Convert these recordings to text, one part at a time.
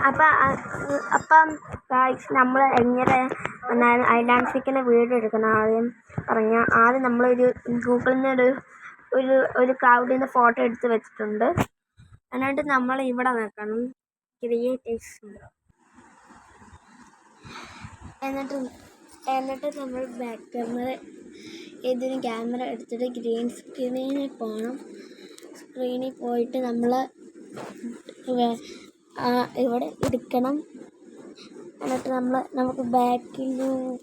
അപ്പം നമ്മൾ എങ്ങനെ ഐഡാൻസിക്കിൻ്റെ വീഡിയോ എടുക്കണം ആദ്യം നമ്മളൊരു ഗൂഗിളിൽ നിന്ന് ഒരു ക്ലൗഡിൽ നിന്ന് ഫോട്ടോ എടുത്ത് വെച്ചിട്ടുണ്ട്. എന്നിട്ട് നമ്മൾ ഇവിടെ നോക്കണം ക്രിയേറ്റേഴ്സ്. എന്നിട്ട് നമ്മൾ ബാക്ക് ക്യാമറ ഏതെങ്കിലും ക്യാമറ എടുത്തിട്ട് ഗ്രീൻ സ്ക്രീനിൽ പോകണം. സ്ക്രീനിൽ പോയിട്ട് നമ്മൾ ഇവിടെ എടുക്കണം. എന്നിട്ട് നമുക്ക് ബാക്കിലോട്ട്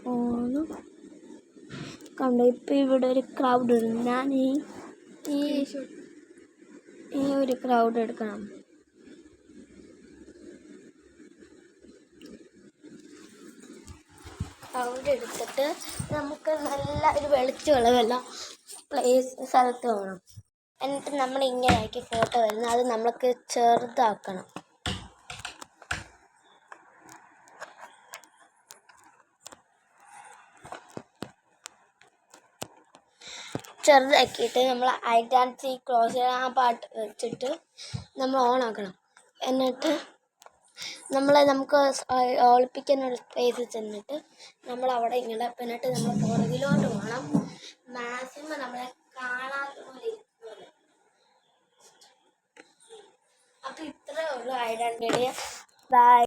പോകണം. കണ്ടോ, ഇപ്പം ഇവിടെ ഒരു ക്രൗഡ് ഉണ്ട്. ഞാൻ ഈ ഒരു ക്രൗഡ് എടുക്കണം. ക്രൗഡ് എടുത്തിട്ട് നമുക്ക് നല്ല ഒരു വെളിച്ചമുള്ള സ്ഥലത്ത് പോകണം. എന്നിട്ട് നമ്മൾ ഇങ്ങനെ ആക്കി ഫോട്ടോ വരുന്നത് അത് നമ്മൾക്ക് ചെറുതാക്കണം. ചെറുതാക്കിയിട്ട് നമ്മൾ ഐഡാൻസി ക്ലോസ് ആ പാട്ട് വെച്ചിട്ട് നമ്മൾ ഓണാക്കണം. എന്നിട്ട് നമുക്ക് ഒളിപ്പിക്കാനുള്ള സ്പേസ് ചെന്നിട്ട് നമ്മൾ അവിടെ ഇങ്ങനെ എന്നിട്ട് നമ്മൾ പുറകിലോട്ട് പോകണം. മാക്സിമം നമ്മളെ കാണാത്ത പോലെ ഇരിക്കുന്നത്. അപ്പം ഇത്രയേ ഉള്ളൂ ഐഡൻറ്റിറ്റി. ബൈ.